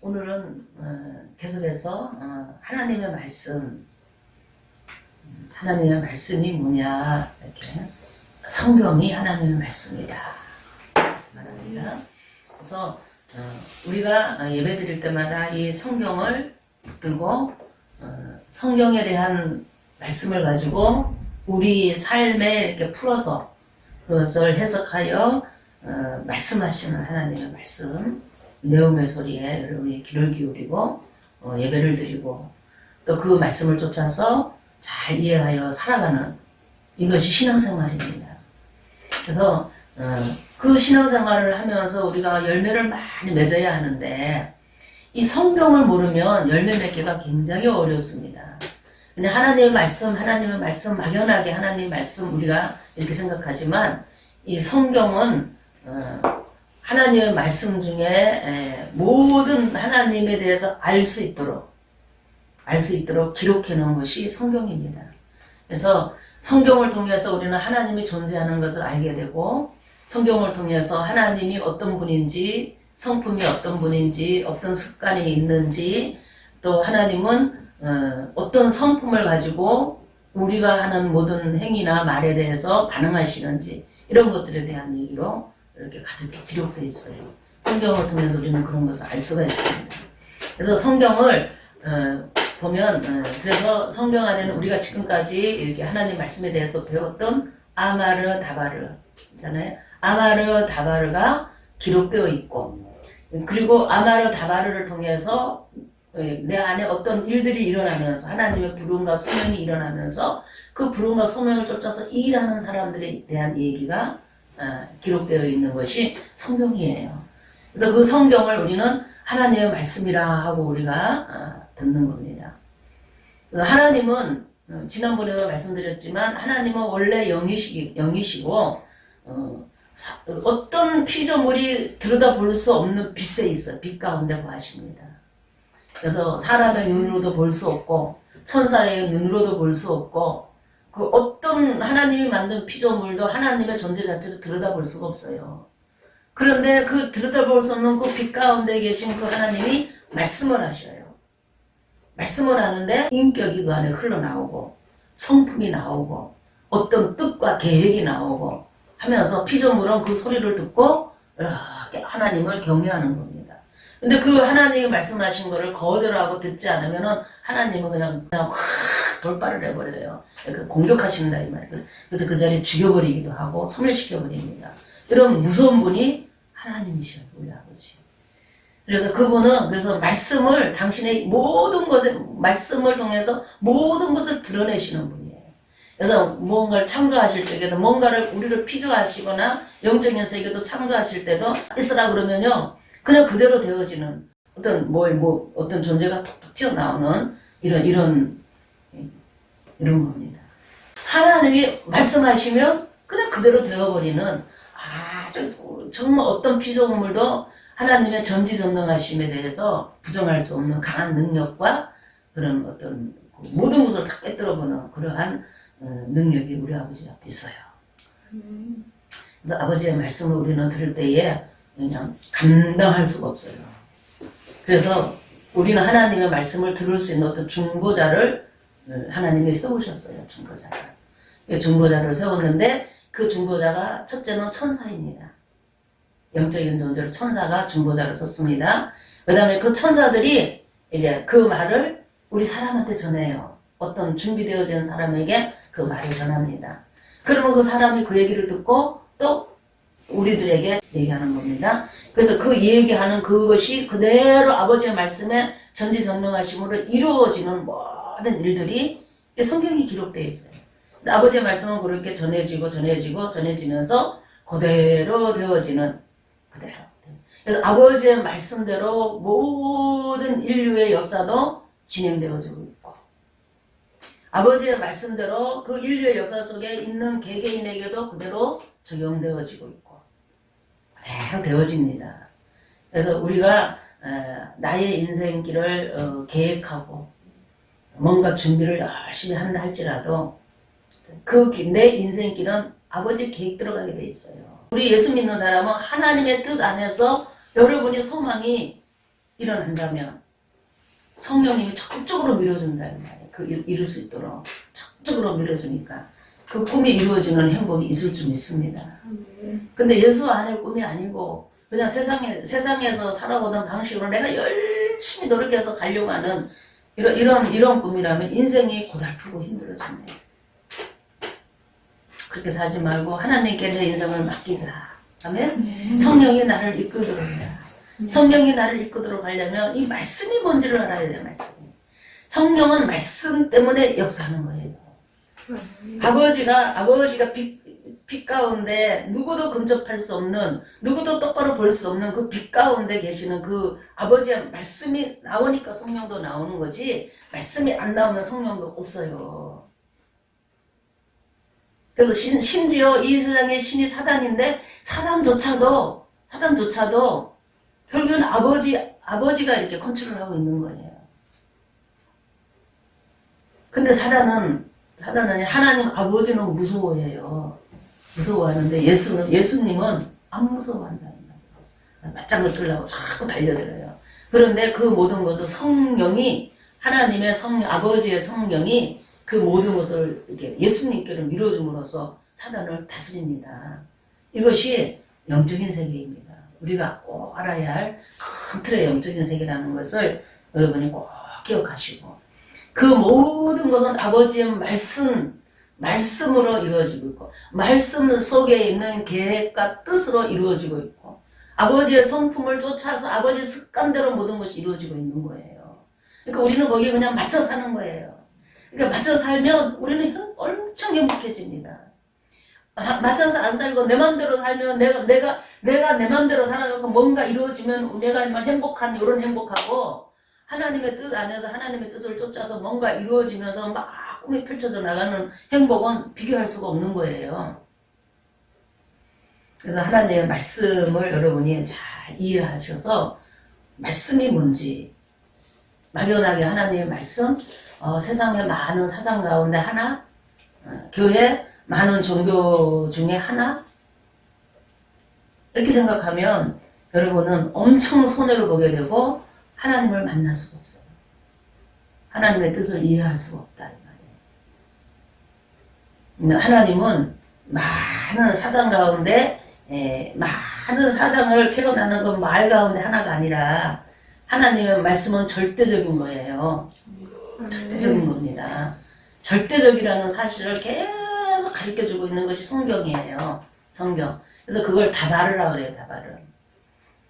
오늘은 계속해서 하나님의 말씀이 뭐냐, 이렇게 성경이 하나님의 말씀이다 말합니다. 그래서 우리가 예배 드릴 때마다 이 성경을 붙들고 성경에 대한 말씀을 가지고 우리 삶에 이렇게 풀어서 그것을 해석하여 말씀하시는 하나님의 말씀, 내음의 소리에 여러분이 귀를 기울이고 예배를 드리고 또 그 말씀을 쫓아서 잘 이해하여 살아가는 이것이 신앙생활입니다. 그래서 그 신앙생활을 하면서 우리가 열매를 많이 맺어야 하는데 이 성경을 모르면 열매 맺기가 굉장히 어렵습니다. 근데 하나님의 말씀 막연하게 하나님의 말씀 우리가 이렇게 생각하지만 이 성경은 하나님의 말씀 중에 모든 하나님에 대해서 알 수 있도록 기록해 놓은 것이 성경입니다. 그래서 성경을 통해서 우리는 하나님이 존재하는 것을 알게 되고 성경을 통해서 하나님이 어떤 분인지 성품이 어떤 분인지 어떤 습관이 있는지 또 하나님은 어떤 성품을 가지고 우리가 하는 모든 행위나 말에 대해서 반응하시는지 이런 것들에 대한 얘기로 이렇게 가득히 기록되어 있어요. 성경을 통해서 우리는 그런 것을 알 수가 있습니다. 그래서 성경을 보면 그래서 성경 안에는 우리가 지금까지 이렇게 하나님 말씀에 대해서 배웠던 아마르 다바르 있잖아요. 아마르 다바르가 기록되어 있고 그리고 아마르 다바르를 통해서 내 안에 어떤 일들이 일어나면서 하나님의 부름과 소명이 일어나면서 그 부름과 소명을 쫓아서 일하는 사람들에 대한 얘기가 기록되어 있는 것이 성경이에요. 그래서 그 성경을 우리는 하나님의 말씀이라 하고 우리가 듣는 겁니다. 하나님은 지난번에도 말씀드렸지만 하나님은 원래 영이시고 어떤 피조물이 들여다볼 수 없는 빛에 있어요. 빛 가운데 거하십니다. 그래서 사람의 눈으로도 볼 수 없고 천사의 눈으로도 볼 수 없고 그 어떤 하나님이 만든 피조물도 하나님의 존재 자체를 들여다볼 수가 없어요. 그런데 그 들여다볼 수 없는 그 빛 가운데 계신 그 하나님이 말씀을 하셔요. 말씀을 하는데 인격이 그 안에 흘러나오고 성품이 나오고 어떤 뜻과 계획이 나오고 하면서 피조물은 그 소리를 듣고 이렇게 하나님을 경외하는 겁니다. 근데 그 하나님이 말씀하신 거를 거절하고 듣지 않으면은 하나님은 그냥 확 돌파를 해버려요. 그러니까 공격하신다 이 말이에요. 그래서 그 자리에 죽여버리기도 하고 소멸시켜버립니다. 이런 무서운 분이 하나님이셔요. 우리 아버지. 그래서 그분은 그래서 말씀을 당신의 모든 것에 말씀을 통해서 모든 것을 드러내시는 분이에요. 그래서 무언가를 창조하실 때에도 뭔가를 우리를 피조하시거나 영적인 세계도 창조하실 때도 있으라 그러면요 그냥 그대로 되어지는 어떤 존재가 툭툭 튀어나오는 이런 겁니다. 하나님이 말씀하시면 그냥 그대로 되어버리는 정말 어떤 피조물도 하나님의 전지전능하심에 대해서 부정할 수 없는 강한 능력과 그런 어떤 모든 것을 다 깨뜨려보는 그러한 능력이 우리 아버지 앞에 있어요. 그래서 아버지의 말씀을 우리는 들을 때에 그냥 감당할 수가 없어요. 그래서 우리는 하나님의 말씀을 들을 수 있는 어떤 중보자를 하나님이 세우셨어요. 중보자를 세웠는데 그 중보자가 첫째는 천사입니다. 영적인 존재로 천사가 중보자를 썼습니다. 그 다음에 그 천사들이 이제 그 말을 우리 사람한테 전해요. 어떤 준비되어진 사람에게 그 말을 전합니다. 그러면 그 사람이 그 얘기를 듣고 또 우리들에게 얘기하는 겁니다. 그래서 그 얘기하는 그것이 그대로 아버지의 말씀에 전지전능하심으로 이루어지는 모든 일들이 성경이 기록되어 있어요. 아버지의 말씀은 그렇게 전해지면서 그대로 되어지는 그대로. 그래서 아버지의 말씀대로 모든 인류의 역사도 진행되어지고 있고 아버지의 말씀대로 그 인류의 역사 속에 있는 개개인에게도 그대로 적용되어지고 있고 그대로 되어집니다. 그래서 우리가 나의 인생길을 계획하고 뭔가 준비를 열심히 한다 할지라도 내 인생길은 아버지 계획 들어가게 돼 있어요. 우리 예수 믿는 사람은 하나님의 뜻 안에서 여러분의 소망이 일어난다면 성령님이 적극적으로 밀어준다는 말이에요. 이룰 수 있도록 적극적으로 밀어주니까 그 꿈이 이루어지는 행복이 있을 줄 믿습니다. 근데 예수 안의 꿈이 아니고 그냥 세상에서 살아오던 방식으로 내가 열심히 노력해서 가려고 하는 이런 꿈이라면 인생이 고달프고 힘들어집니다. 그렇게 살지 말고 하나님께 내 인생을 맡기자. 아멘. 성령이 나를 이끌도록 해라. 성령이 나를 이끌도록 하려면 이 말씀이 뭔지를 알아야 돼요. 말씀이. 성령은 말씀 때문에 역사하는 거예요. 아버지가 빛 가운데 누구도 근접할 수 없는, 누구도 똑바로 볼 수 없는 그 빛 가운데 계시는 그 아버지의 말씀이 나오니까 성령도 나오는 거지, 말씀이 안 나오면 성령도 없어요. 그래서 심지어 이 세상의 신이 사단인데 사단조차도 결국은 아버지가 이렇게 컨트롤하고 있는 거예요. 근데 사단은 하나님 아버지는 무서워해요. 무서워하는데 예수님은 안 무서워한다는 말이에요. 맞짱을 뜨려고 자꾸 달려들어요. 그런데 그 모든 것을 성령이, 하나님의 아버지의 성령이 그 모든 것을 이렇게 예수님께로 밀어줌으로써 사단을 다스립니다. 이것이 영적인 세계입니다. 우리가 꼭 알아야 할 큰 틀의 영적인 세계라는 것을 여러분이 꼭 기억하시고, 그 모든 것은 아버지의 말씀으로 이루어지고 있고, 말씀 속에 있는 계획과 뜻으로 이루어지고 있고, 아버지의 성품을 쫓아서 아버지의 습관대로 모든 것이 이루어지고 있는 거예요. 그러니까 우리는 거기에 그냥 맞춰 사는 거예요. 그러니까 맞춰 살면 우리는 엄청 행복해집니다. 맞춰서 안 살고 내 맘대로 살면 내가 내 맘대로 살아가고 뭔가 이루어지면 내가 행복한 이런 행복하고, 하나님의 뜻 안에서 하나님의 뜻을 쫓아서 뭔가 이루어지면서 막 꿈이 펼쳐져 나가는 행복은 비교할 수가 없는 거예요. 그래서 하나님의 말씀을 여러분이 잘 이해하셔서 말씀이 뭔지, 막연하게 하나님의 말씀, 세상의 많은 사상 가운데 하나, 교회 많은 종교 중에 하나, 이렇게 생각하면 여러분은 엄청 손해를 보게 되고 하나님을 만날 수가 없어요. 하나님의 뜻을 이해할 수가 없다 이 말이에요. 하나님은 많은 사상 가운데 많은 사상을 표현하는 그 말 가운데 하나가 아니라 하나님의 말씀은 절대적인 거예요. 절대적인 겁니다. 절대적이라는 사실을 계속 가르쳐주고 있는 것이 성경이에요. 성경. 그래서 그걸 다바르라 그래요. 다바르.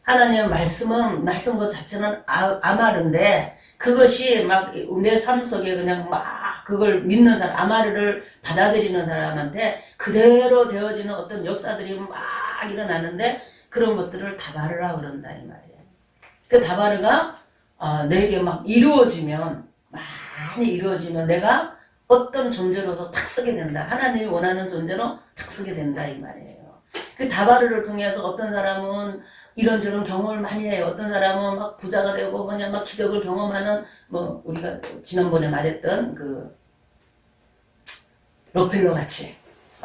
하나님의 말씀 것 자체는 아마르인데, 그것이 막 내 삶 속에 그냥 막 그걸 믿는 사람, 아마르를 받아들이는 사람한테 그대로 되어지는 어떤 역사들이 막 일어나는데, 그런 것들을 다바르라 그런다 이 말이에요. 그 다바르가 내게 막 많이 이루어지면 내가 어떤 존재로서 탁 서게 된다. 하나님이 원하는 존재로 탁 서게 된다 이 말이에요. 그 다바르를 통해서 어떤 사람은 이런저런 경험을 많이 해요. 어떤 사람은 막 부자가 되고 그냥 막 기적을 경험하는, 뭐 우리가 지난번에 말했던 그 록펠러 같이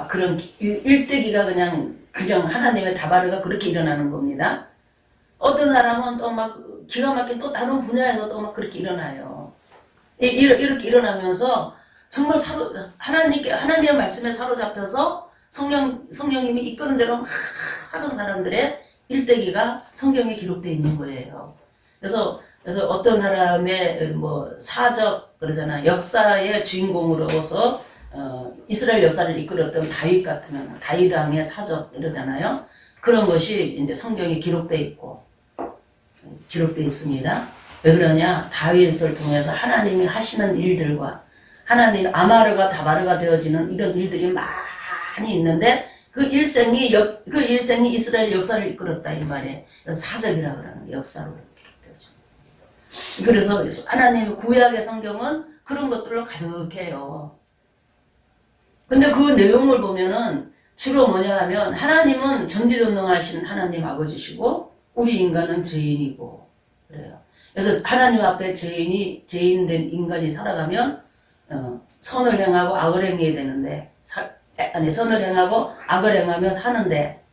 그런 일대기가 그냥 하나님의 다바르가 그렇게 일어나는 겁니다. 어떤 사람은 또 막 기가 막힌 또 다른 분야에서 또 막 그렇게 일어나요. 이렇게 일어나면서 정말 하나님의 말씀에 사로잡혀서 성령님이 이끄는 대로 막 사는 사람들의 일대기가 성경에 기록되어 있는 거예요. 그래서 어떤 사람의 사적 그러잖아, 역사의 주인공으로서 이스라엘 역사를 이끌었던 다윗 같으면 다윗 왕의 사적 이러잖아요. 그런 것이 이제 성경에 기록되어 있습니다. 왜 그러냐? 다윗을 통해서 하나님이 하시는 일들과 하나님 아마르가 다바르가 되어지는 이런 일들이 많이 있는데, 그 일생이 이스라엘 역사를 이끌었다 이 말에 사적이라 그러는 역사로 기록되어집니다. 그래서 하나님의 구약의 성경은 그런 것들로 가득해요. 근데 그 내용을 보면은 주로 뭐냐 하면, 하나님은 전지전능하신 하나님 아버지시고 우리 인간은 죄인이고 그래요. 그래서 하나님 앞에 죄인된 인간이 살아가면 선을 행하고 악을 행해야 되는데, 선을 행하고 악을 행하며 사는데,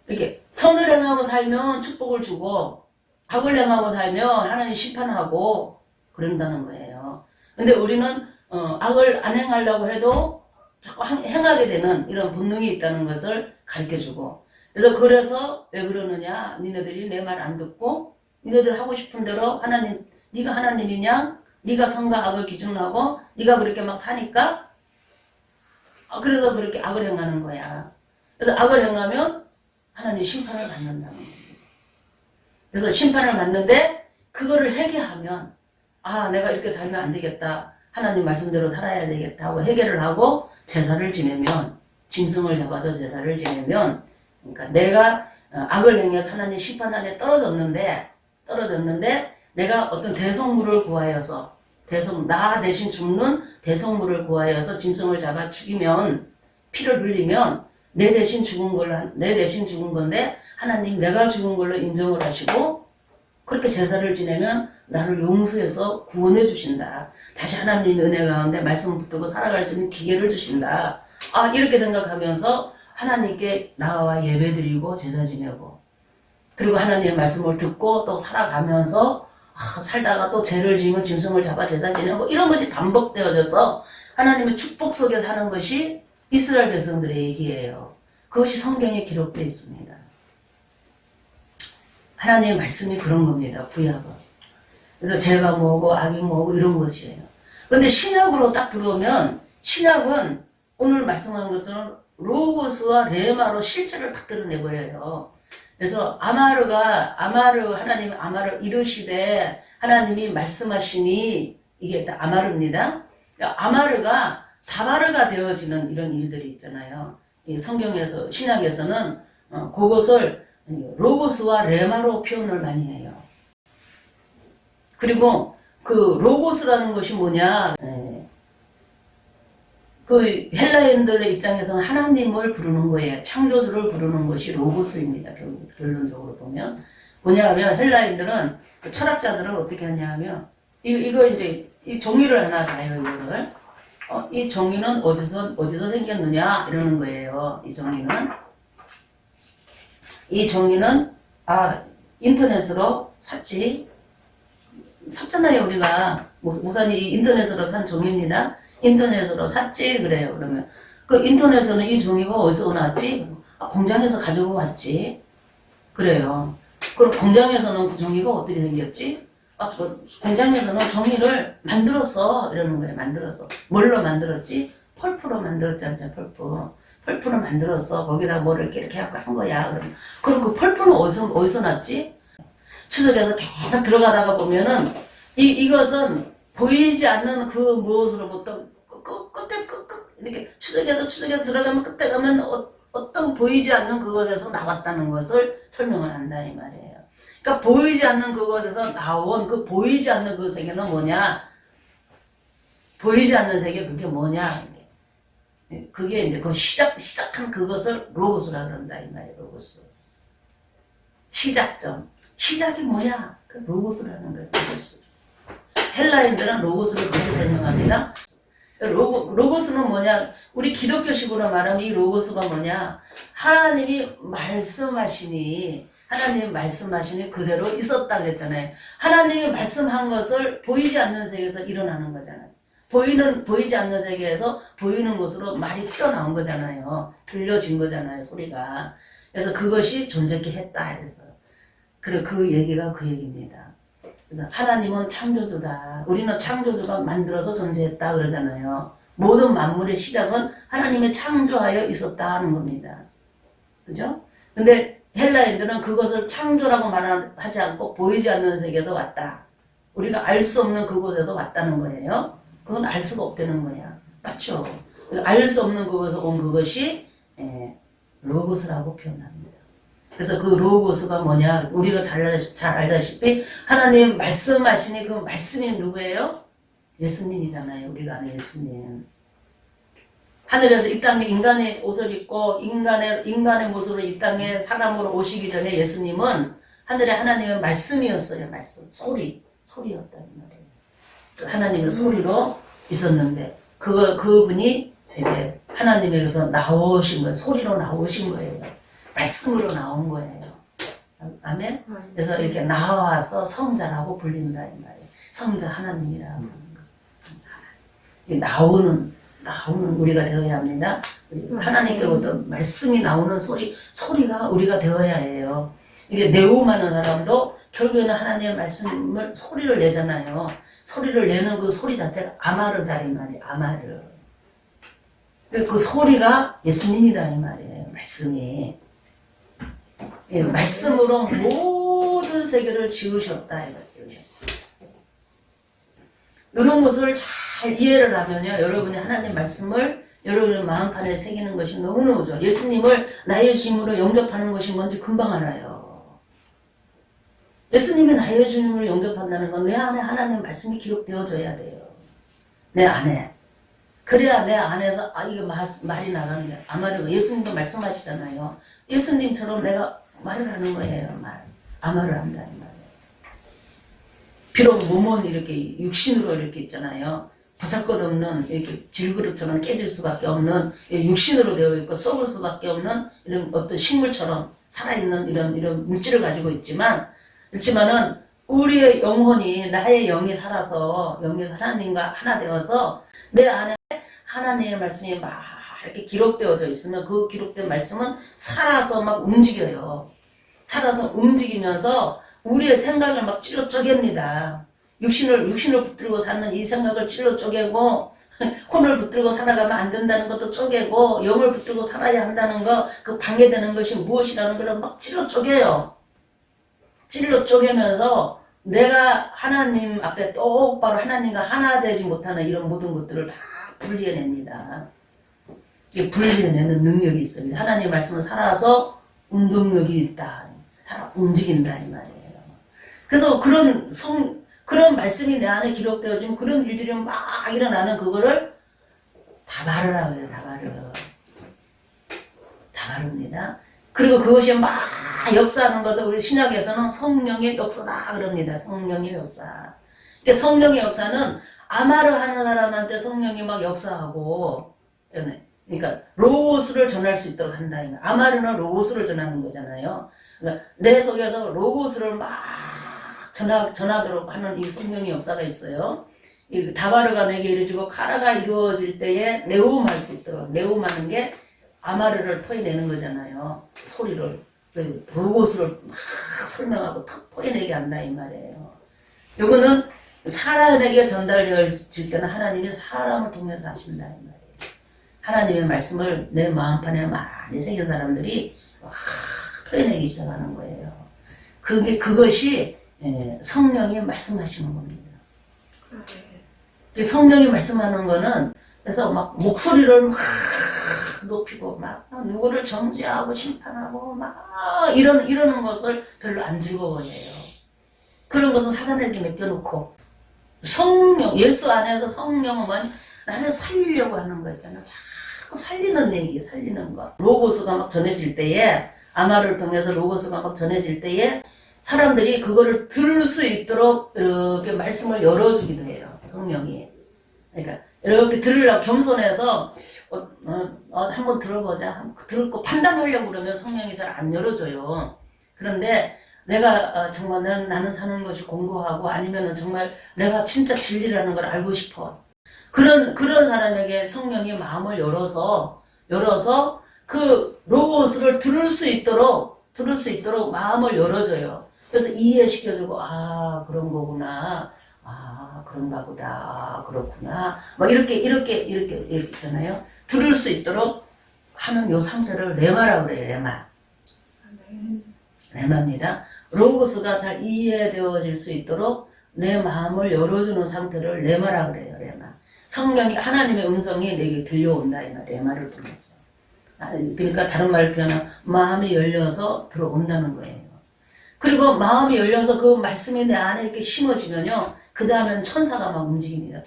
이렇게 선을 행하고 살면 축복을 주고 악을 행하고 살면 하나님 심판하고 그런다는 거예요. 근데 우리는 악을 안 행하려고 해도 자꾸 행하게 되는 이런 본능이 있다는 것을 가르쳐주고, 그래서 왜 그러느냐, 니네들이 내 말 안 듣고 니네들 하고 싶은 대로 하나님, 네가 하나님이냐, 네가 선과 악을 기준하고 네가 그렇게 막 사니까 그래서 그렇게 악을 행하는 거야. 그래서 악을 행하면 하나님 심판을 받는다는 거예요. 그래서 심판을 받는데 그거를 회개하면 내가 이렇게 살면 안 되겠다, 하나님 말씀대로 살아야 되겠다 하고 회개를 하고 제사를 지내면, 짐승을 잡아서 제사를 지내면, 그러니까 내가 악을 행해서 하나님 심판 안에 떨어졌는데 내가 어떤 대속물을 구하여서 나 대신 죽는 대속물을 구하여서 짐승을 잡아 죽이면, 피를 흘리면 내 대신 죽은 건데 하나님 내가 죽은 걸로 인정을 하시고 그렇게 제사를 지내면 나를 용서해서 구원해 주신다. 다시 하나님의 은혜 가운데 말씀 붙들고 살아갈 수 있는 기회를 주신다. 이렇게 생각하면서 하나님께 나와 예배드리고 제사 지내고, 그리고 하나님의 말씀을 듣고 또 살아가면서 살다가 또 죄를 지으면 짐승을 잡아 제사 지내고, 이런 것이 반복되어져서 하나님의 축복 속에 사는 것이 이스라엘 백성들의 얘기예요. 그것이 성경에 기록되어 있습니다. 하나님의 말씀이 그런 겁니다. 구약은. 그래서 죄가 뭐고 악이 뭐고 이런 것이에요. 근데 신약으로 딱 들어오면, 신약은 오늘 말씀한 것처럼 로고스와 레마로 실체를 딱 드러내버려요. 그래서 하나님이 아마르 이르시되 하나님이 말씀하시니, 이게 아마르입니다. 아마르가 다바르가 되어지는 이런 일들이 있잖아요. 이 성경에서, 신약에서는 그것을 로고스와 레마로 표현을 많이 해요. 그리고 그 로고스라는 것이 뭐냐, 그 헬라인들의 입장에서는 하나님을 부르는 거예요. 창조주를 부르는 것이 로고스입니다. 결론적으로 보면 뭐냐 하면, 헬라인들은, 그 철학자들은 어떻게 하냐 하면, 이거 이제 이 종이를 하나 봐요. 이거를 이 종이는 어디서 생겼느냐 이러는 거예요. 이 종이는 인터넷으로 샀잖아요. 우리가 목사님 인터넷으로 산 종이입니다. 인터넷으로 샀지 그래요. 그러면 그 인터넷에는 이 종이가 어디서 나왔지? 공장에서 가지고 왔지 그래요. 그럼 공장에서는 그 종이가 어떻게 생겼지? 공장에서는 종이를 만들었어 이러는 거예요. 만들었어. 뭘로 만들었지? 펄프로 만들었지 않잖아. 펄프로 만들었어. 거기다 뭐를 이렇게 해갖고 한 거야. 그럼 그 펄프는 어디서 났지? 추적해서 계속 들어가다가 보면은 이것은 보이지 않는 그 무엇으로부터 끝에 이렇게 추적해서 들어가면 끝에 가면 어떤 보이지 않는 그것에서 나왔다는 것을 설명을 한다 이 말이에요. 그러니까 보이지 않는 그것에서 나온 그 보이지 않는 그 세계는 뭐냐? 보이지 않는 세계 그게 뭐냐? 그게 이제 그 시작한 그것을 로고스라 그런다 이 말이에요. 로고스. 시작점. 시작이 뭐냐? 그 로고스라는 거예요. 로고스. 헬라인들은 로고스를 그렇게 설명합니다. 로고스는 뭐냐? 우리 기독교식으로 말하면 이 로고스가 뭐냐? 하나님이 말씀하시니 그대로 있었다 그랬잖아요. 하나님이 말씀한 것을 보이지 않는 세계에서 일어나는 거잖아요. 보이지 않는 세계에서 보이는 곳으로 말이 튀어나온 거잖아요. 들려진 거잖아요, 소리가. 그래서 그것이 존재케 했다. 그래서 그 얘기가 그 얘기입니다. 그래서 하나님은 창조주다. 우리는 창조주가 만들어서 존재했다 그러잖아요. 모든 만물의 시작은 하나님의 창조하여 있었다 하는 겁니다. 그죠? 근데 헬라인들은 그것을 창조라고 말하지 않고 보이지 않는 세계에서 왔다. 우리가 알 수 없는 그곳에서 왔다는 거예요. 그건 알 수가 없다는 거야. 맞죠? 알 수 없는 그곳에서 온 그것이 로고스라고 표현합니다. 그래서 그 로고스가 뭐냐? 우리가 잘 알다시피 하나님 말씀하시니 그 말씀이 누구예요? 예수님이잖아요. 우리가 아는 예수님. 하늘에서 이 땅에 인간의 옷을 입고 인간의 모습으로 이 땅에 사람으로 오시기 전에 예수님은 하늘에 하나님의 말씀이었어요. 말씀. 소리였다는 말이에요. 하나님의 소리로 있었는데 그분이 이제 하나님에게서 나오신 거예요. 소리로 나오신 거예요. 말씀으로 나온 거예요. 아멘? 그래서 이렇게 나와서 성자라고 불린다 이 말이에요. 성자 하나님이라고 하는 거. 성자 하나님. 나오는 우리가 되어야 합니다. 하나님께로부터 말씀이 나오는 소리가 우리가 되어야 해요. 이게 네오마는 사람도 결국에는 하나님의 말씀을 소리를 내잖아요. 소리를 내는 그 소리 자체가 아마르다 이 말이에요. 아마르. 그래서 그 소리가 예수님이다 이 말이에요. 말씀이. 예, 말씀으로 모든 세계를 지으셨다 이거 지으셨다. 이런 것을 잘 이해를 하면요, 여러분이 하나님 말씀을 여러분의 마음판에 새기는 것이 너무너무 좋아요. 예수님을 나의 주님으로 영접하는 것이 뭔지 금방 알아요. 예수님이 나의 주님으로 영접한다는 건 내 안에 하나님 말씀이 기록되어져야 돼요. 내 안에. 그래야 내 안에서 이거 말이 나가는 거예요. 아마도 예수님도 말씀하시잖아요. 예수님처럼 내가 말을 하는 거예요. 아마를 한다는 말이에요. 비록 몸은 이렇게 육신으로 이렇게 있잖아요. 보잘것없는 이렇게 질그릇처럼 깨질 수밖에 없는 육신으로 되어 있고 썩을 수밖에 없는 이런 어떤 식물처럼 살아있는 이런 물질을 가지고 그렇지만은 우리의 영혼이 나의 영이 살아서 영이 하나님과 하나 되어서 내 안에 하나님의 말씀이 막 이렇게 기록되어져 있으면 그 기록된 말씀은 살아서 막 움직여요. 살아서 움직이면서 우리의 생각을 막 찔러 쪼갭니다. 육신을 붙들고 사는 이 생각을 찔러 쪼개고 혼을 붙들고 살아가면 안 된다는 것도 쪼개고 영을 붙들고 살아야 한다는 거, 그 방해되는 것이 무엇이라는 걸 막 찔러 쪼개요. 찔러 쪼개면서 내가 하나님 앞에 똑바로 하나님과 하나 되지 못하는 이런 모든 것들을 다 분리해냅니다. 이게 분리해내는 능력이 있습니다. 하나님의 말씀은 살아서 운동력이 있다. 살아 움직인다 이 말이에요. 그래서 그런 말씀이 내 안에 기록되어지면 그런 일들이 막 일어나는 그거를 다바르라 그래요. 다바릅니다. 그리고 그것이 막 역사하는 것을 우리 신약에서는 성령의 역사다 그럽니다. 성령의 역사. 그러니까 성령의 역사는 아마르 하는 사람한테 성령이 막 역사하고, 그러니까 로고스를 전할 수 있도록 한다. 아마르는 로고스를 전하는 거잖아요. 그러니까 내 속에서 로고스를 막 전하도록 하는 이 성령의 역사가 있어요. 이 다바르가 내게 이루어지고 카라가 이루어질 때에 네옴할 수 있도록, 네옴하는 게 아마르를 토해내는 거잖아요. 소리를. 로고스를 막 설명하고 토해내게 한다 이 말이에요. 요거는 사람에게 전달되어질 때는 하나님이 사람을 통해서 하신다 이 말이에요. 하나님의 말씀을 내 마음판에 많이 새긴 사람들이 토해내기 시작하는 거예요. 그것이 성령이 말씀하시는 겁니다. 성령이 말씀하는 거는 그래서 막 목소리를 막 높이고 막 누구를 정죄하고 심판하고 막 이러는 것을 별로 안 즐거워해요. 그런 것은 사단에게 맡겨놓고 성령, 예수 안에서 성령은 나를 살리려고 하는 거 있잖아. 자꾸 살리는 얘기, 살리는 거. 로고스가 막 전해질 때에, 아마를 통해서 로고스가 막 전해질 때에 사람들이 그거를 들을 수 있도록 이렇게 말씀을 열어주기도 해요. 성령이. 그러니까 이렇게 들으려고 겸손해서 한번 들어보자. 듣고 판단하려고 그러면 성령이 잘 안 열어줘요. 그런데 내가 정말 나는 사는 것이 공고하고 아니면은 정말 내가 진짜 진리라는 걸 알고 싶어. 그런 사람에게 성령이 마음을 열어서 그 로고스를 들을 수 있도록 마음을 열어줘요. 그래서 이해시켜주고 그런 거구나. 그런가 보다. 그렇구나. 막 이렇게 있잖아요. 들을 수 있도록 하는 요 상태를 레마라고 그래요. 레마. 레마입니다. 로고스가 잘 이해되어질 수 있도록 내 마음을 열어주는 상태를 레마라고 그래요. 레마. 성령이, 하나님의 음성이 내게 들려온다. 이 말, 레마를 통해서. 그러니까 다른 말을 표현하면 마음이 열려서 들어온다는 거예요. 그리고 마음이 열려서 그 말씀이 내 안에 이렇게 심어지면요. 그 다음에는 천사가 막 움직입니다.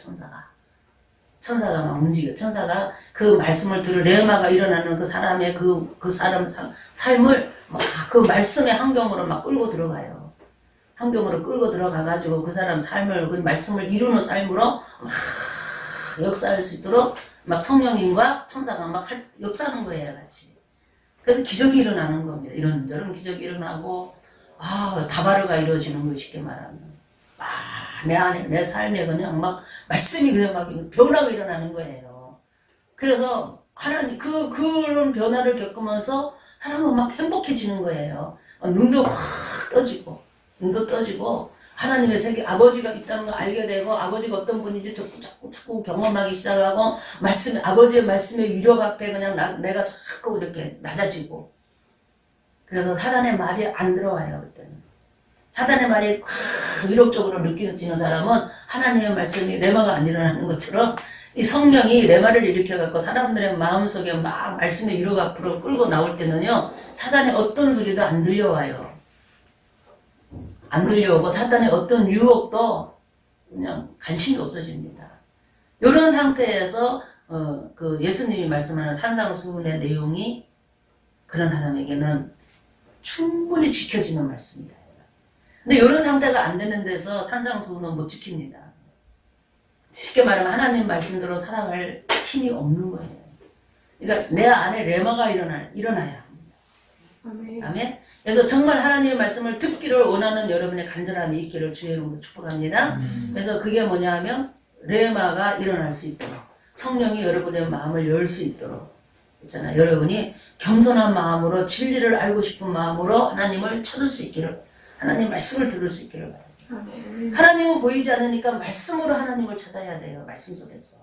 천사가 막 움직여요. 천사가 그 말씀을 들을 레마가 일어나는 그 사람의 그 사람 삶을 막 그 말씀의 환경으로 막 끌고 들어가요. 환경으로 끌고 들어가가지고 그 사람 삶을, 그 말씀을 이루는 삶으로 막 역사할 수 있도록 막 성령님과 천사가 막 역사하는 거예요, 같이. 그래서 기적이 일어나는 겁니다. 이런저런 기적이 일어나고, 다바르가 이루어지는 거예요. 쉽게 말하면. 내 안에, 내 삶에 그냥 막, 말씀이 그냥 막 변화가 일어나는 거예요. 그래서 하나님, 그런 변화를 겪으면서 사람은 막 행복해지는 거예요. 눈도 확 떠지고, 하나님의 세계, 아버지가 있다는 걸 알게 되고, 아버지가 어떤 분인지 자꾸 경험하기 시작하고, 아버지의 말씀의 위력 앞에 그냥 내가 자꾸 이렇게 낮아지고, 그래서 사단의 말이 안 들어와요, 그때는. 사단의 말이 위력적으로 느껴지는 사람은 하나님의 말씀이 레마가 안 일어나는 것처럼 이 성령이 레마를 일으켜갖고 사람들의 마음속에 막 말씀의 위로가 앞으로 끌고 나올 때는요, 사단의 어떤 소리도 안 들려와요. 안 들려오고 사단의 어떤 유혹도 그냥 관심이 없어집니다. 이런 상태에서 그 예수님이 말씀하는 산상수훈의 내용이 그런 사람에게는 충분히 지켜지는 말씀이다. 근데 이런 상태가 안 되는 데서 산상수훈은 못 지킵니다. 쉽게 말하면 하나님 말씀대로 살아갈 힘이 없는 거예요. 그러니까 내 안에 레마가 일어나야 합니다. 아멘. 그래서 정말 하나님의 말씀을 듣기를 원하는 여러분의 간절함이 있기를 주의 이름으로 축복합니다. 그래서 그게 뭐냐 하면 레마가 일어날 수 있도록 성령이 여러분의 마음을 열 수 있도록 있잖아요. 여러분이 겸손한 마음으로 진리를 알고 싶은 마음으로 하나님을 찾을 수 있기를, 하나님 말씀을 들을 수 있기를 바랍니다. 하나님은 보이지 않으니까 말씀으로 하나님을 찾아야 돼요. 말씀 속에서.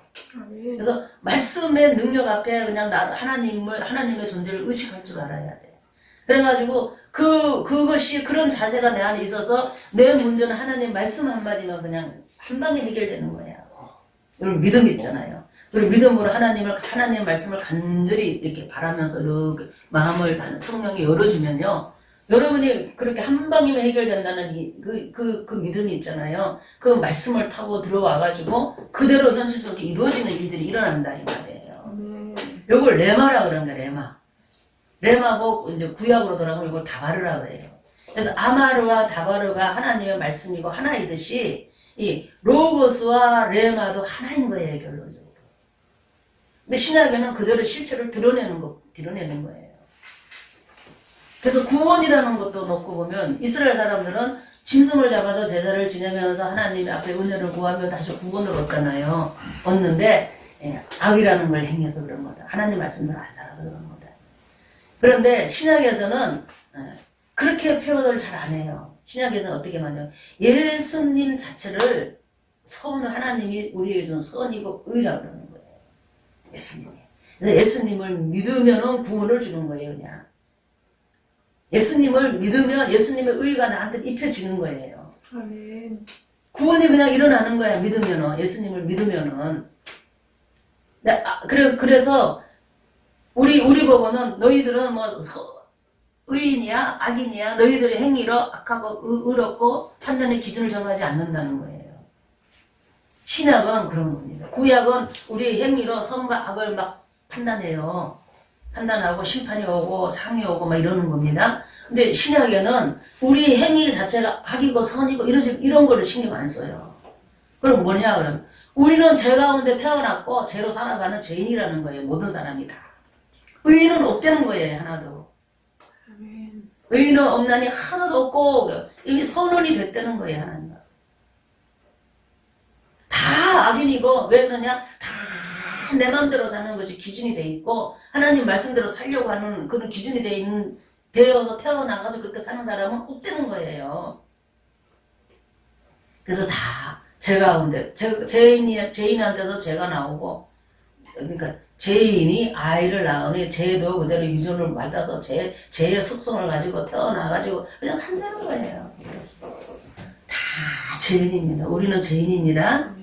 그래서 말씀의 능력 앞에 그냥 하나님의 존재를 의식할 줄 알아야 돼. 그래가지고 그것이 그런 자세가 내 안에 있어서 내 문제는 하나님 말씀 한마디면 그냥 한 방에 해결되는 거야. 여러분 믿음 있잖아요. 그리고 믿음으로 하나님의 말씀을 간절히 이렇게 바라면서 이렇게 마음을 성령이 열어주면요. 여러분이 그렇게 한 방이면 해결된다는 그 믿음이 있잖아요. 그 말씀을 타고 들어와가지고 그대로 현실적으로 이루어지는 일들이 일어난다 이 말이에요. 요걸 레마라 그러는 거예요. 레마고 이제 구약으로 돌아가면 이걸 다바르라 그래요. 그래서 아마르와 다바르가 하나님의 말씀이고 하나이듯이 이 로고스와 레마도 하나인 거예요, 결론적으로. 근데 신약에는 그대로 실체를 드러내는 거예요. 그래서 구원이라는 것도 놓고 보면 이스라엘 사람들은 짐승을 잡아서 제사를 지내면서 하나님 앞에 은혜를 구하며 다시 구원을 얻는데 악이라는 걸 행해서 그런 거다. 하나님 말씀대로 안 살아서 그런 거다. 그런데 신약에서는 그렇게 표현을 잘 안 해요. 신약에서는 어떻게 말하냐면 예수님 자체를 하나님이 우리에게 준 선이고 의라 그러는 거예요. 예수님이. 그래서 예수님을 믿으면은 구원을 주는 거예요, 그냥. 예수님을 믿으면 예수님의 의가 나한테 입혀지는 거예요. 아멘. 구원이 그냥 일어나는 거야, 믿으면은. 예수님을 믿으면은. 그래서 우리 보고는 너희들은 뭐 의인이야 악인이야 너희들의 행위로 악하고 의롭고 판단의 기준을 정하지 않는다는 거예요. 신약은 그런 겁니다. 구약은 우리의 행위로 선과 악을 막 판단하고 심판이 오고 상이 오고 막 이러는 겁니다. 근데 신약에는 우리 행위 자체가 악이고 선이고 이런 거를 신경 안 써요. 그럼 뭐냐 그러면 우리는 죄 가운데 태어났고 죄로 살아가는 죄인이라는 거예요. 모든 사람이 다. 의인은 없다는 거예요. 하나도. 의인은 없나니 하나도 없고 이미 선언이 됐다는 거예요. 하나님. 다 악인이고 왜 그러냐? 다 내 마음대로 사는 것이 기준이 돼 있고 하나님 말씀대로 살려고 하는 그런 기준이 되어서 태어나가서 그렇게 사는 사람은 없다는 거예요. 그래서 다 죄 가운데 죄인한테서 죄가 나오고 그러니까 죄인이 아이를 낳으니 죄도 그대로 유전을 받아서 죄의 속성을 가지고 태어나가지고 그냥 산다는 거예요. 다 죄인입니다. 우리는 죄인이니라.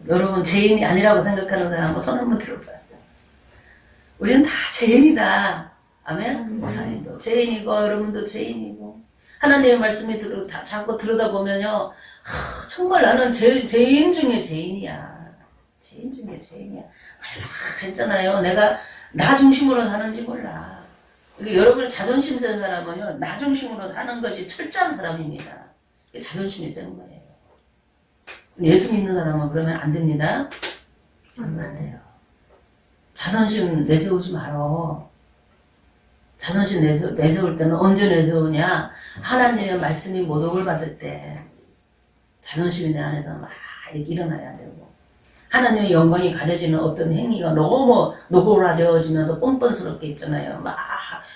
여러분 죄인이 아니라고 생각하는 사람 한번 손 한번 들어봐요. 우리는 다 죄인이다. 아멘. 목사님도 죄인이고 여러분도 죄인이고 하나님의 말씀이 자꾸 들여다보면요. 정말 나는 죄인 중에 죄인이야. 죄인 중에 죄인이야. 했잖아요. 내가 나 중심으로 사는지 몰라. 여러분의 자존심 센 사람은요. 나 중심으로 사는 것이 철저한 사람입니다. 자존심이 센 거예요. 예수 믿는 사람은 그러면 안 됩니다. 그러면 안 돼요. 자존심 내세우지 말어. 자존심 내세울 때는 언제 내세우냐? 하나님의 말씀이 모독을 받을 때 자존심이 내 안에서 막 이렇게 일어나야 되고, 하나님의 영광이 가려지는 어떤 행위가 너무 노골화되어지면서 뻔뻔스럽게 있잖아요. 막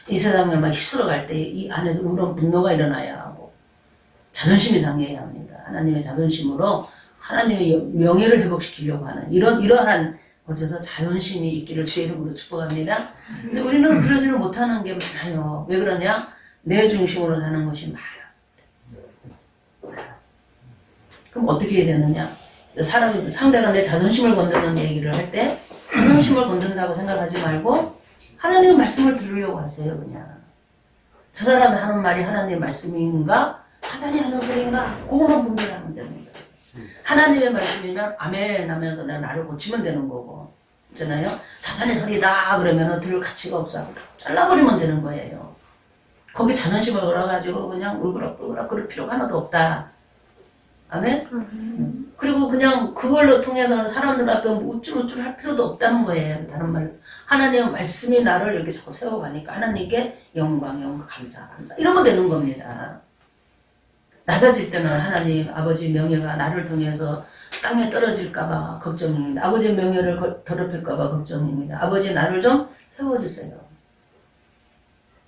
이 세상을 막 휩쓸어갈 때 이 안에서 그런 분노가 일어나야 하고, 자존심이 상해야 합니다. 하나님의 자존심으로 하나님의 명예를 회복시키려고 하는 이러한 곳에서 자존심이 있기를 주의 이름으로 축복합니다. 근데 우리는 그러지는 못하는 게 많아요. 왜 그러냐? 내 중심으로 사는 것이 많아서. 그럼 어떻게 해야 되느냐? 상대가 내 자존심을 건드는 얘기를 할 때 자존심을 건든다고 생각하지 말고 하나님의 말씀을 들으려고 하세요. 그냥 저 사람이 하는 말이 하나님의 말씀인가 사단이 하는 소리인가 그거만 분별하면 되는 거예요. 하나님의 말씀이면 아멘 하면서 내가 나를 고치면 되는 거고, 있잖아요. 사단의 소리다 그러면은 들을 가치가 없어 잘라버리면 되는 거예요. 거기 자존심을 걸어가지고 그냥 울그락불그락 그럴 필요가 하나도 없다. 아멘? 그리고 그냥 그걸로 통해서는 사람들 앞에 우쭐우쭐 할 필요도 없다는 거예요. 다른 말로. 하나님의 말씀이 나를 이렇게 자꾸 세워가니까 하나님께 영광, 감사. 이러면 되는 겁니다. 낮아질 때는 하나님 아버지 명예가 나를 통해서 땅에 떨어질까봐 걱정입니다. 아버지 명예를 더럽힐까봐 걱정입니다. 아버지 나를 좀 세워주세요.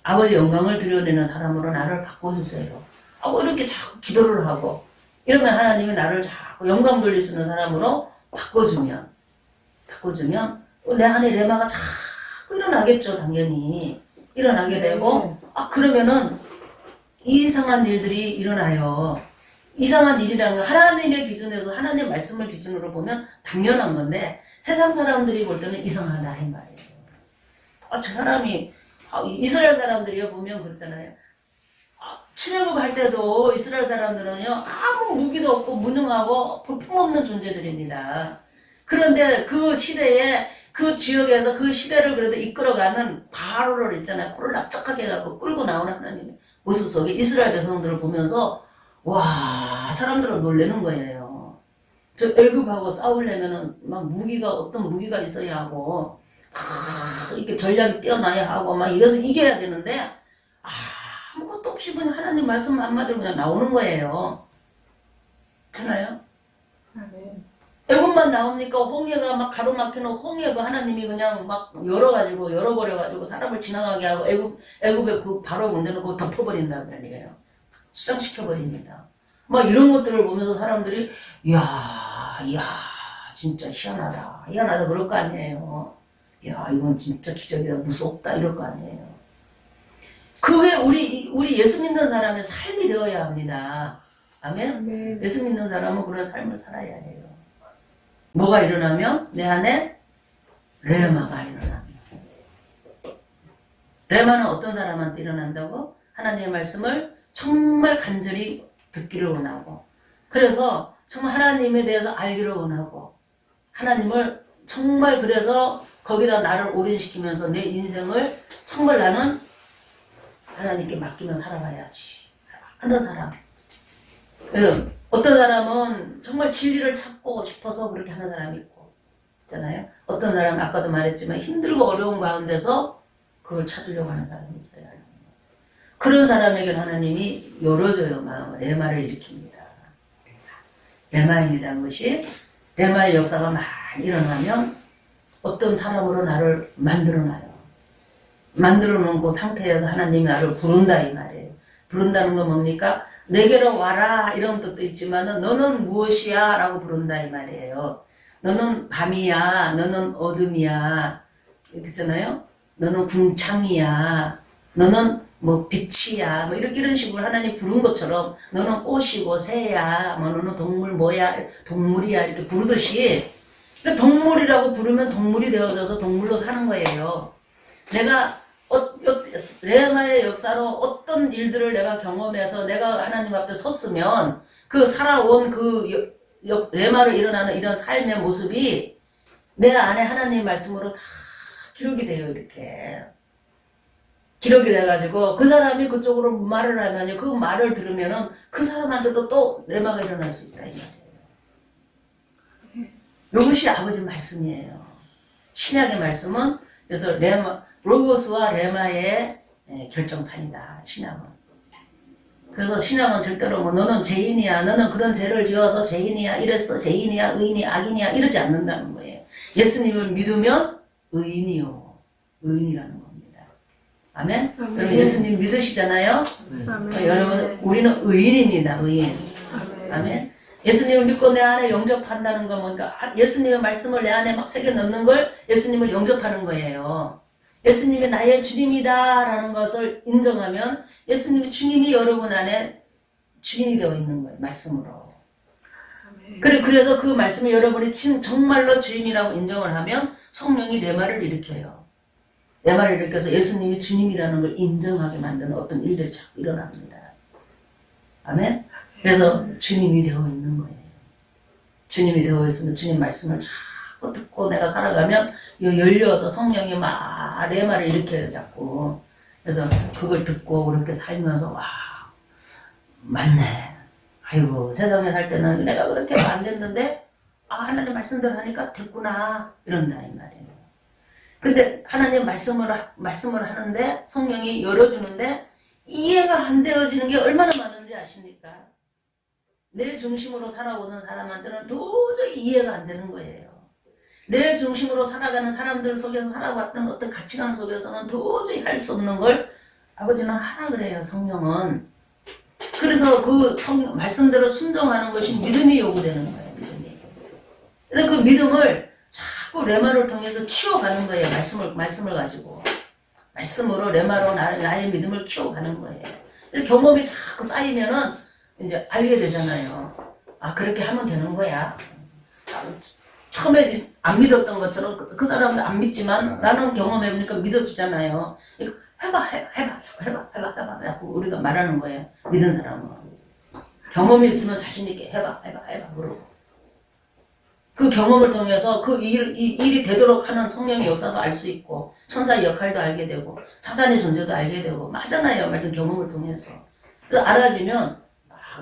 아버지 영광을 드러내는 사람으로 나를 바꿔주세요. 하고 이렇게 자꾸 기도를 하고, 이러면 하나님이 나를 자꾸 영광 돌릴 수 있는 사람으로 바꿔주면 내 안에 레마가 자꾸 일어나겠죠. 당연히 일어나게 되고, 그러면은 이상한 일들이 일어나요. 이상한 일이라는 건 하나님의 기준에서 하나님의 말씀을 기준으로 보면 당연한 건데, 세상 사람들이 볼 때는 이상하다 이 말이에요. 저 사람이 이스라엘 사람들이 보면 그렇잖아요. 출애굽 할 때도 이스라엘 사람들은요 아무 무기도 없고 무능하고 볼품없는 존재들입니다. 그런데 그 시대에 그 지역에서 그 시대를 그래도 이끌어가는 바로를 있잖아요. 코를 납작하게 해갖고 끌고 나오는 하나님의 모습 속에 이스라엘 백성들을 보면서 와 사람들은 놀라는 거예요. 저 애굽하고 싸우려면은 막 어떤 무기가 있어야 하고 이렇게 전략이 뛰어나야 하고 막 이래서 이겨야 되는데 아무것도 없이 그냥 하나님 말씀 한마디로 그냥 나오는 거예요. 그렇잖아요? 애굽만 나옵니까? 홍해가 막 가로막히는 홍해도 하나님이 그냥 막 열어버려가지고 사람을 지나가게 하고 애굽의 그 바로 군대는 그거 덮어버린다는 얘기예요. 수상시켜버립니다. 막 이런 것들을 보면서 사람들이 이야 진짜 희한하다 그럴 거 아니에요. 야 이건 진짜 기적이다 무섭다 이럴 거 아니에요. 그게 우리 예수 믿는 사람의 삶이 되어야 합니다. 아멘? 예수 믿는 사람은 그런 삶을 살아야 해요. 뭐가 일어나면? 내 안에 레마가 일어납니다. 레마는 어떤 사람한테 일어난다고? 하나님의 말씀을 정말 간절히 듣기를 원하고, 그래서 정말 하나님에 대해서 알기를 원하고, 하나님을 정말 그래서 거기다 나를 올인시키면서 내 인생을 정말 나는 하나님께 맡기며 살아가야지 하는 사람. 어떤 사람은 정말 진리를 찾고 싶어서 그렇게 하는 사람이 있고 있잖아요. 어떤 사람은 아까도 말했지만 힘들고 어려운 가운데서 그걸 찾으려고 하는 사람이 있어요. 그런 사람에게는 하나님이 열어줘요. 마음을 레마를 일으킵니다. 레마입니다. 그것이 레마의 역사가 많이 일어나면 어떤 사람으로 나를 만들어놔요. 만들어 놓은 그 상태에서 하나님이 나를 부른다 이 말이에요. 부른다는 건 뭡니까? 내게로 와라 이런 뜻도 있지만 너는 무엇이야 라고 부른다 이 말이에요. 너는 밤이야, 너는 어둠이야, 그렇잖아요. 너는 궁창이야, 너는 뭐 빛이야, 뭐 이런 식으로 하나님 부른 것처럼 너는 꽃이고 새야, 뭐 너는 동물 뭐야, 동물이야 이렇게 부르듯이, 그러니까 동물이라고 부르면 동물이 되어져서 동물로 사는 거예요. 내가 레마의 역사로 어떤 일들을 내가 경험해서 내가 하나님 앞에 섰으면 그 살아온 그 레마로 일어나는 이런 삶의 모습이 내 안에 하나님의 말씀으로 다 기록이 돼요. 이렇게 기록이 돼가지고 그 사람이 그쪽으로 말을 하면 그 말을 들으면은 그 사람한테도 또 레마가 일어날 수 있다 이 말이에요. 이것이 아버지 말씀이에요. 신약의 말씀은 그래서 로고스와 레마의 결정판이다. 신앙은. 그래서 신앙은 절대로 뭐 너는 죄인이야, 너는 그런 죄를 지어서 죄인이야, 이랬어, 죄인이야, 의인이야, 악인이야 이러지 않는다는 거예요. 예수님을 믿으면 의인이요, 의인이라는 겁니다. 아멘. 여러분 예수님 믿으시잖아요. 여러분 우리는 의인입니다. 의인. 아멘. 예수님을 믿고 내 안에 영접한다는 건 뭔가 예수님의 말씀을 내 안에 막 새겨 넣는 걸 예수님을 영접하는 거예요. 예수님이 나의 주님이다라는 것을 인정하면 예수님의 주님이 여러분 안에 주인이 되어 있는 거예요. 말씀으로. 그래서 그 말씀을 여러분이 정말로 주인이라고 인정을 하면 성령이 내 말을 일으켜요. 내 말을 일으켜서 예수님이 주님이라는 걸 인정하게 만드는 어떤 일들이 자꾸 일어납니다. 아멘? 그래서 주님이 되어 있는 거예요. 주님이 되어 있으면 주님 말씀을 자꾸 듣고 내가 살아가면 열려서 성령이 막 내 말을 일으켜요 자꾸. 그래서 그걸 듣고 그렇게 살면서 와 맞네. 아이고 세상에 살 때는 내가 그렇게 안 됐는데 하나님 말씀대로 하니까 됐구나 이런다 이 말이에요. 근데 하나님 말씀을 하는데 성령이 열어주는데 이해가 안 되어지는 게 얼마나 많은지 아십니까? 내 중심으로 살아오는 사람한테는 도저히 이해가 안 되는 거예요. 내 중심으로 살아가는 사람들 속에서 살아왔던 어떤 가치관 속에서는 도저히 할 수 없는 걸 아버지는 하라 그래요. 성령은. 그래서 그 말씀대로 순종하는 것이 믿음이 요구되는 거예요. 믿음이. 그래서 그 믿음을 자꾸 레마를 통해서 키워가는 거예요. 말씀을 가지고. 말씀으로 레마로 나의 믿음을 키워가는 거예요. 그래서 경험이 자꾸 쌓이면은 이제 알게 되잖아요. 그렇게 하면 되는 거야. 처음에 안 믿었던 것처럼 그 사람도 안 믿지만 나는 경험해보니까 믿어지잖아요. 해봐. 우리가 말하는 거예요. 믿은 사람은. 경험이 있으면 자신있게 해봐. 그러고. 그 경험을 통해서 그 일이 되도록 하는 성령의 역사도 알 수 있고, 천사의 역할도 알게 되고, 사단의 존재도 알게 되고, 맞잖아요. 말씀 경험을 통해서. 그래서 알아지면,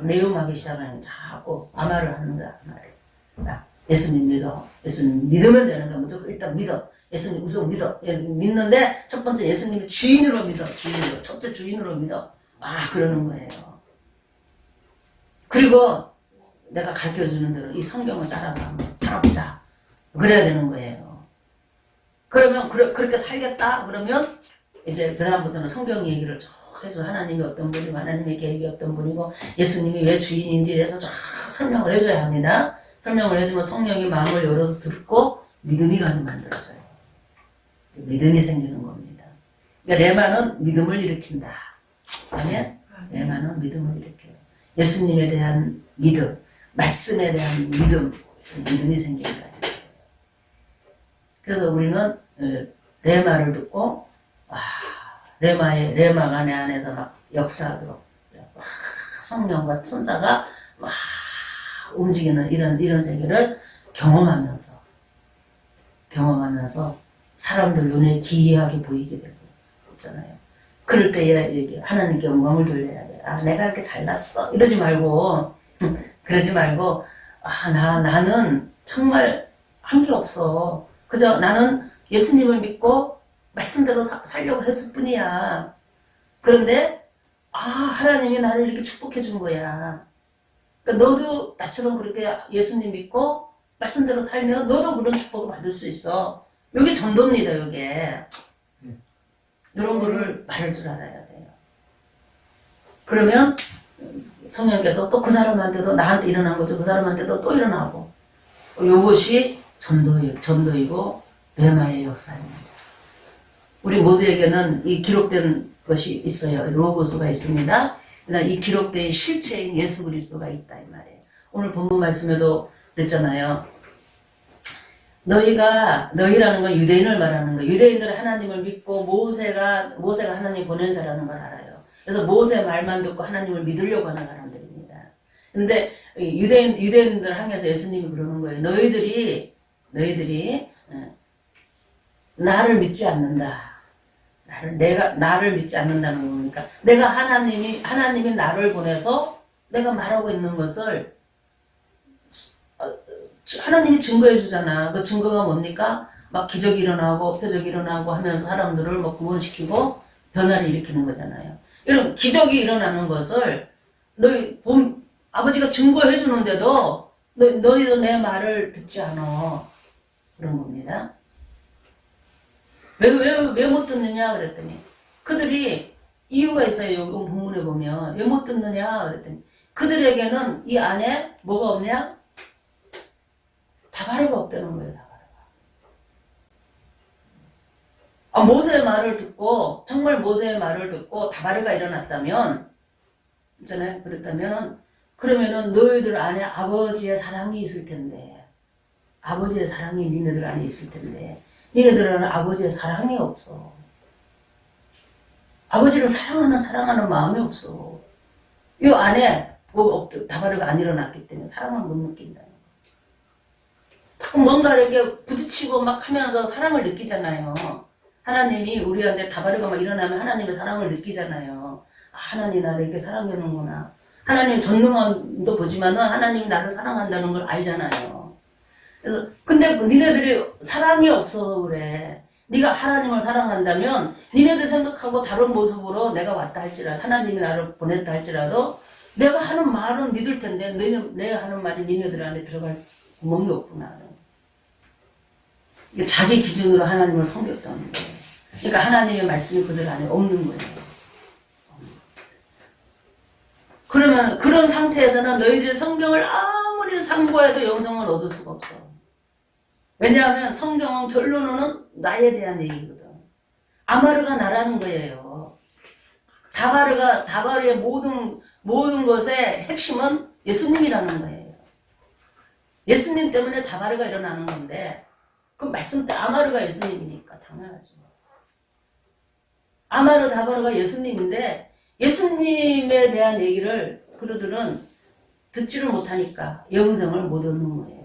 내용하기 시작하면 자꾸 암화를 하는 거야. 예수님 믿어. 예수님 믿으면 되는 거야. 무조건 일단 믿어. 예수님 우선 믿어. 믿는데 첫 번째 예수님이 주인으로 믿어. 주인으로. 첫째 주인으로 믿어. 그러는 거예요. 그리고 내가 가르쳐주는 대로 이 성경을 따라서 한번 살아보자. 그래야 되는 거예요. 그러면 그렇게 살겠다? 그러면 이제 그 다음부터는 성경 얘기를 쭉 해서 하나님이 어떤 분이고 하나님의 계획이 어떤 분이고 예수님이 왜 주인인지에 대해서 쫙 설명을 해줘야 합니다. 설명을 해주면 성령이 마음을 열어서 듣고 믿음이 가게 만들어져요. 믿음이 생기는 겁니다. 그러니까 레마는 믿음을 일으킨다. 아멘? 레마는 믿음을 일으켜요. 예수님에 대한 믿음, 말씀에 대한 믿음이 생기는 거예요. 그래서 우리는 레마를 듣고 레마가 내 안에서 막 역사하도록 성령과 천사가 막 움직이는 이런 세계를 경험하면서 사람들 눈에 기이하게 보이게 되고 있잖아요. 그럴 때에 하나님께 영광을 돌려야 돼. 내가 이렇게 잘났어. 이러지 말고 그러지 말고 나는 정말 한 게 없어. 그저 나는 예수님을 믿고 말씀대로 살려고 했을 뿐이야. 그런데 하나님이 나를 이렇게 축복해 준 거야. 그러니까 너도 나처럼 그렇게 예수님 믿고 말씀대로 살면 너도 그런 축복을 받을 수 있어. 이게 전도입니다. 이게 이런 거를 말할 줄 알아야 돼요. 그러면 성령께서 또 그 사람한테도 나한테 일어난 것도 그 사람한테도 또 일어나고 이것이 전도이고 레마의 역사입니다. 우리 모두에게는 이 기록된 것이 있어요. 로고스가 있습니다. 그다음 이 기록된 실체인 예수 그리스도가 있다 이 말이에요. 오늘 본문 말씀에도 그랬잖아요. 너희라는 건 유대인을 말하는 거예요. 유대인들은 하나님을 믿고 모세가 하나님 보낸 자라는 걸 알아요. 그래서 모세 말만 듣고 하나님을 믿으려고 하는 사람들입니다. 근데 유대인들 향해서 예수님이 그러는 거예요. 너희들이 나를 믿지 않는다. 나를 믿지 않는다는 겁니까? 내가 하나님이 나를 보내서 내가 말하고 있는 것을 하나님이 증거해 주잖아. 그 증거가 뭡니까? 막 기적이 일어나고 표적이 일어나고 하면서 사람들을 뭐 구원시키고 변화를 일으키는 거잖아요. 이런 기적이 일어나는 것을 아버지가 증거해 주는데도 너희도 내 말을 듣지 않아. 그런 겁니다. 왜 못 듣느냐 그랬더니 그들이 이유가 있어요. 여기 본문에 보면 왜 못 듣느냐 그랬더니 그들에게는 이 안에 뭐가 없냐? 다바르가 없다는 거예요. 모세의 말을 듣고 정말 모세의 말을 듣고 다바르가 일어났다면 있잖아요. 그러면은 너희들 안에 아버지의 사랑이 있을 텐데 아버지의 사랑이 니네들 안에 있을 텐데 니네들은 아버지의 사랑이 없어. 아버지를 사랑하는 마음이 없어. 이 안에 다바르가 안 일어났기 때문에 사랑을 못 느낀다는 거예요. 자꾸 뭔가 이렇게 부딪히고 막 하면서 사랑을 느끼잖아요. 하나님이 우리한테 다바르가 막 일어나면 하나님의 사랑을 느끼잖아요. 하나님 나를 이렇게 사랑하는구나. 하나님 전능함도 보지만은 하나님이 나를 사랑한다는 걸 알잖아요. 그래서 근데 니네들이 사랑이 없어서 그래. 네가 하나님을 사랑한다면 니네들 생각하고 다른 모습으로 내가 왔다 할지라도 하나님이 나를 보냈다 할지라도 내가 하는 말은 믿을 텐데 내가 하는 말이 니네들 안에 들어갈 구멍이 없구나. 자기 기준으로 하나님을 섬겼다는 거예요. 그러니까 하나님의 말씀이 그들 안에 없는 거예요. 그러면 그런 상태에서는 너희들이 성경을 아무리 상고해도 영성을 얻을 수가 없어. 왜냐하면 성경은 결론은 나에 대한 얘기거든. 아마르가 나라는 거예요. 다바르의 모든 것의 핵심은 예수님이라는 거예요. 예수님 때문에 다바르가 일어나는 건데 그 말씀 때 아마르가 예수님이니까 당연하죠. 아마르 다바르가 예수님인데 예수님에 대한 얘기를 그들은 듣지를 못하니까 영생을 못 얻는 거예요.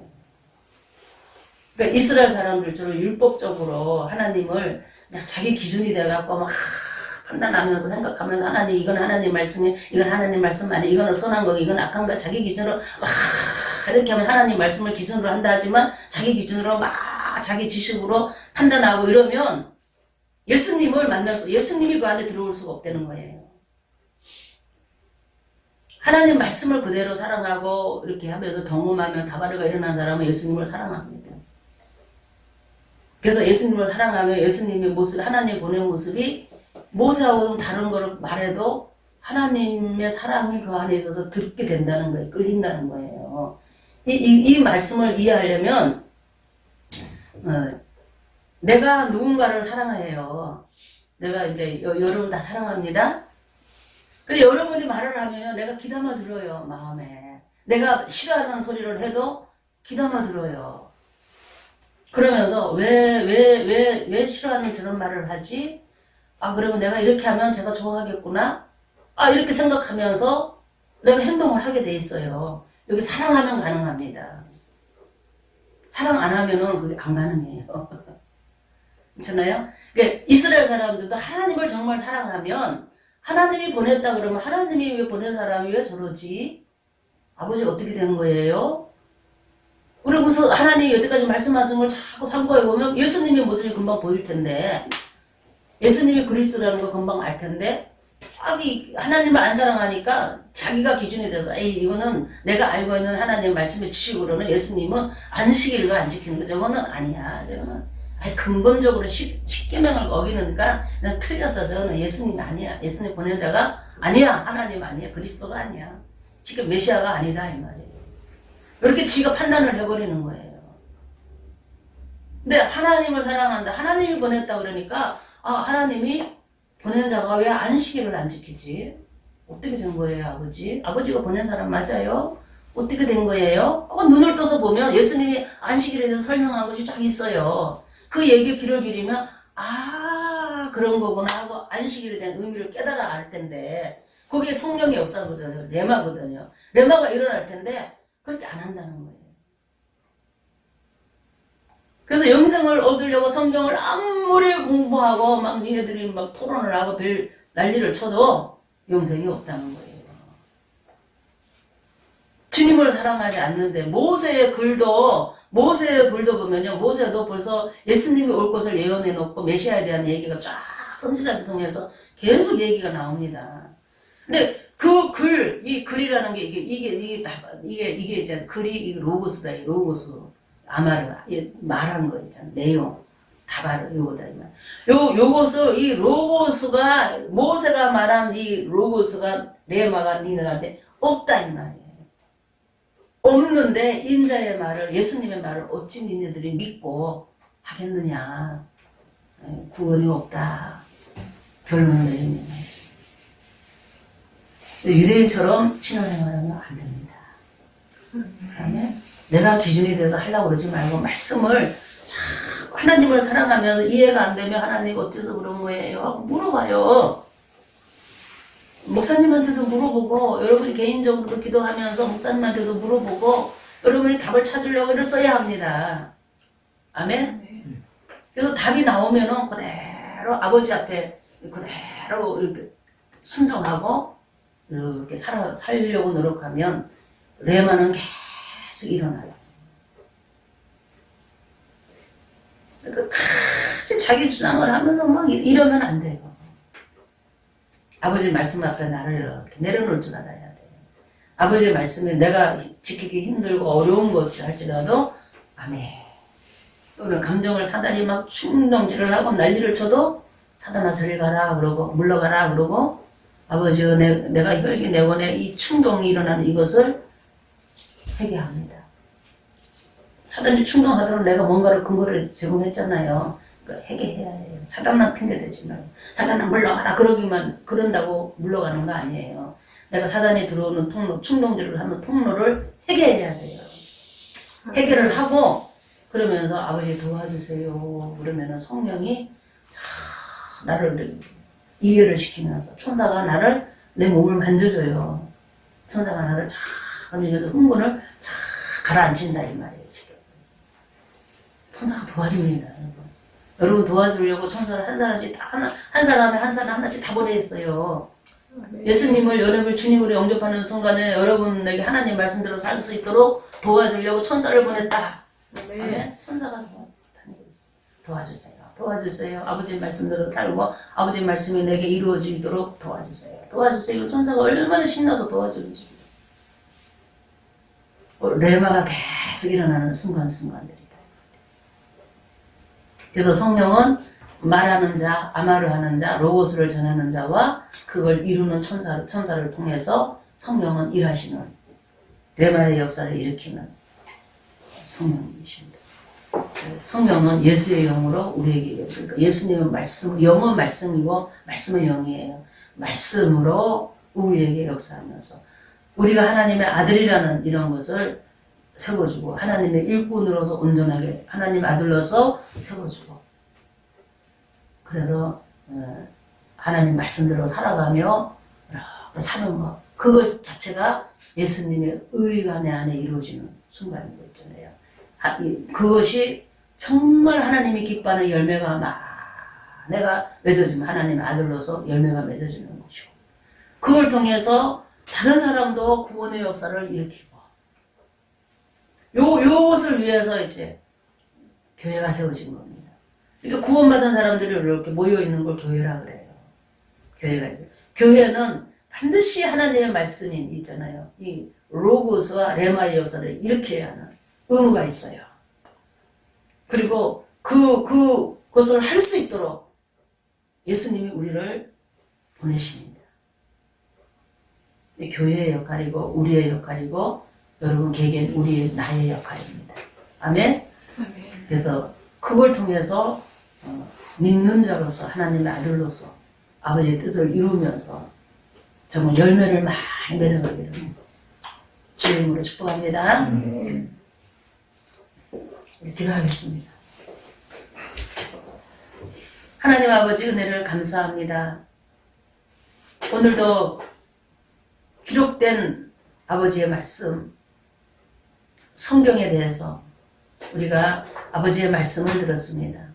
그러니까 이스라엘 사람들처럼 율법적으로 하나님을 그냥 자기 기준이 돼갖고 막 판단하면서 생각하면서 하나님 이건 하나님 말씀이 이건 하나님 말씀 아니 이거는 선한 거 이건 악한 거 자기 기준으로 막 이렇게 하면 하나님 말씀을 기준으로 한다 하지만 자기 기준으로 막 자기 지식으로 판단하고 이러면 예수님이 그 안에 들어올 수가 없다는 거예요. 하나님 말씀을 그대로 사랑하고 이렇게 하면서 경험하면 다바르가 일어난 사람은 예수님을 사랑합니다. 그래서 예수님을 사랑하면 예수님의 모습, 하나님 보낸 모습이 모세하고는 다른 거를 말해도 하나님의 사랑이 그 안에 있어서 듣게 된다는 거예요. 끌린다는 거예요. 이 말씀을 이해하려면 내가 누군가를 사랑해요. 내가 이제 여러분 다 사랑합니다. 근데 여러분이 말을 하면 내가 귀담아 들어요. 마음에. 내가 싫어하는 소리를 해도 귀담아 들어요. 그러면서 왜 싫어하는 저런 말을 하지? 그러면 내가 이렇게 하면 제가 좋아하겠구나? 이렇게 생각하면서 내가 행동을 하게 돼 있어요. 여기 사랑하면 가능합니다. 사랑 안 하면은 그게 안 가능해요. 그렇잖아요? 그러니까 이스라엘 사람들도 하나님을 정말 사랑하면 하나님이 보냈다 그러면 하나님이 왜 보낸 사람이 왜 저러지? 아버지 어떻게 된 거예요? 그러면서 하나님이 여태까지 말씀하신 걸 자꾸 참고해보면 예수님의 모습이 금방 보일 텐데 예수님이 그리스도라는 거 금방 알 텐데 하나님을 안 사랑하니까 자기가 기준이 돼서 이거는 내가 알고 있는 하나님의 말씀의 지식으로는 예수님은 안식일을 안 지키는 거 저거는 아니야. 저거는 근본적으로 십계명을 어기니까 난 틀렸어. 저거는 예수님이 아니야. 예수님 보낸 자가 아니야. 하나님 아니야. 그리스도가 아니야. 지금 메시아가 아니다 이 말이에요. 이렇게 지가 판단을 해버리는 거예요. 근데 하나님을 사랑한다. 하나님이 보냈다 그러니까 하나님이 보낸 자가 왜 안식일을 안 지키지? 어떻게 된 거예요, 아버지? 아버지가 보낸 사람 맞아요? 어떻게 된 거예요? 눈을 떠서 보면 예수님이 안식일에 대해서 설명한 것이 쫙 있어요. 그 얘기에 귀를 기리면 그런 거구나 하고 안식일에 대한 의미를 깨달아 알 텐데 거기에 성령의 역사거든요. 레마거든요. 레마가 일어날 텐데 그렇게 안 한다는 거예요. 그래서 영생을 얻으려고 성경을 아무리 공부하고 막 니네들이 막 토론을 하고 별 난리를 쳐도 영생이 없다는 거예요. 주님을 사랑하지 않는데 모세의 글도 보면요. 모세도 벌써 예수님이 올 것을 예언해 놓고 메시아에 대한 얘기가 쫙 선지자를 통해서 계속 얘기가 나옵니다. 근데 그 글, 이 글이라는 게 이게 이제 글이 이게 로고스다. 이 로고스 아마르 말한 거 있잖아. 내용 다바르 요거다. 요것을 이 로고스가 모세가 말한 이 로고스가 레마가 니들한테 없다 이 말이에요. 없는데 인자의 말을 예수님의 말을 어찌 니네들이 믿고 하겠느냐. 구원이 없다. 결론을 내리는 거예요. 유대인처럼 신앙생활하면 안 됩니다. 그다음에 내가 기준이 돼서 하려고 그러지 말고 말씀을 자꾸 하나님을 사랑하면서 이해가 안 되면 하나님 어째서 그런 거예요? 하고 물어봐요. 목사님한테도 물어보고 여러분이 개인적으로도 기도하면서 목사님한테도 물어보고 여러분이 답을 찾으려고 애를 써야 합니다. 아멘? 그래서 답이 나오면은 그대로 아버지 앞에 그대로 이렇게 순종하고 이렇게 살려고 노력하면 레마는 계속 일어나요. 끝까지 자기 주장을 하면서 막 이러면 안 돼요. 아버지 말씀 앞에 나를 이렇게 내려놓을 줄 알아야 돼요. 아버지의 말씀에 내가 지키기 힘들고 어려운 것을 할지라도 아멘. 오늘 감정을 사단이 막 충동질을 하고 난리를 쳐도 사단아 저리 가라 그러고 물러가라 그러고 아버지 내가 혈기 내원에 이 충동이 일어나는 이것을 회개합니다. 사단이 충동하도록 내가 뭔가를 근거를 제공했잖아요. 그러니까 회개해야 해요. 사단만 핑계대지 말고 사단아 물러가라 그런다고 물러가는 거 아니에요. 내가 사단이 들어오는 통로 충동질을 하는 통로를 회개해야 돼요. 회개를 하고 그러면서 아버지 도와주세요 그러면은 성령이 나를 이해를 시키면서 천사가 나를 내 몸을 만져줘요. 천사가 나를 쫙 만져줘서 흥분을 쫙 가라앉힌다 이 말이에요. 지금. 천사가 도와줍니다. 여러분 도와주려고 천사를 한 사람에 한 사람 하나씩 다 보내있어요. 예수님을 여러분을 주님으로 영접하는 순간에 여러분에게 하나님 말씀대로 살 수 있도록 도와주려고 천사를 보냈다. 아멘. 천사가 다니고 있어요. 도와주세요. 도와주세요. 아버지 말씀대로 살고 아버지 말씀이 내게 이루어지도록 도와주세요. 도와주세요. 천사가 얼마나 신나서 도와주는지. 레마가 계속 일어나는 순간순간들이다. 그래서 성령은 말하는 자, 아마를 하는 자, 로고스를 전하는 자와 그걸 이루는 천사를 통해서 성령은 일하시는 레마의 역사를 일으키는 성령이십니다. 성령은 예수의 영으로 우리에게 그러니까 예수님은 말씀, 영은 말씀이고 말씀은 영이에요. 말씀으로 우리에게 역사하면서 우리가 하나님의 아들이라는 이런 것을 세워주고 하나님의 일꾼으로서 온전하게 하나님의 아들로서 세워주고 그래서 하나님 말씀대로 살아가며 이렇게 사는 것 그것 자체가 예수님의 의가 내 안에 이루어지는 순간인 거 있잖아요. 그것이 정말 하나님이 기뻐하는 열매가 내가 맺어지면 하나님의 아들로서 열매가 맺어지는 것이고 그걸 통해서 다른 사람도 구원의 역사를 일으키고 요것을 위해서 이제 교회가 세워진 겁니다. 그러니까 구원받은 사람들이 이렇게 모여있는 걸 교회라 그래요. 교회는 반드시 하나님의 말씀이 있잖아요. 이 로고스와 레마의 역사를 일으켜야 하는 의무가 있어요. 그리고 그것을 할 수 있도록 예수님이 우리를 보내십니다. 교회의 역할이고 우리의 역할이고 여러분 개개인 나의 역할입니다. 아멘? 그래서 그걸 통해서 믿는 자로서 하나님의 아들로서 아버지의 뜻을 이루면서 정말 열매를 많이 맺어가기를 주의 이름으로 축복합니다. 기도하겠습니다. 하나님 아버지 은혜를 감사합니다. 오늘도 기록된 아버지의 말씀 성경에 대해서 우리가 아버지의 말씀을 들었습니다.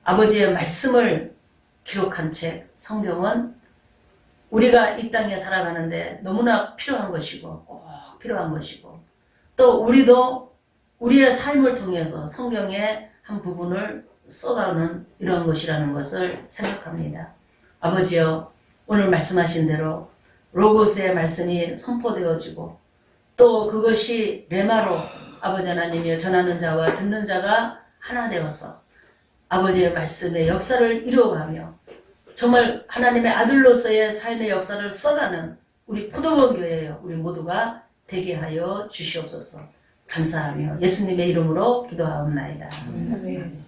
아버지의 말씀을 기록한 책 성경은 우리가 이 땅에 살아가는데 너무나 필요한 것이고 꼭 필요한 것이고 또 우리도 우리의 삶을 통해서 성경의 한 부분을 써가는 이런 것이라는 것을 생각합니다. 아버지여, 오늘 말씀하신 대로 로고스의 말씀이 선포되어지고 또 그것이 레마로 아버지 하나님이 전하는 자와 듣는 자가 하나 되어서 아버지의 말씀의 역사를 이루어가며 정말 하나님의 아들로서의 삶의 역사를 써가는 우리 포도원 교회여 우리 모두가 되게 하여 주시옵소서. 감사하며 예수님의 이름으로 기도하옵나이다. 아멘.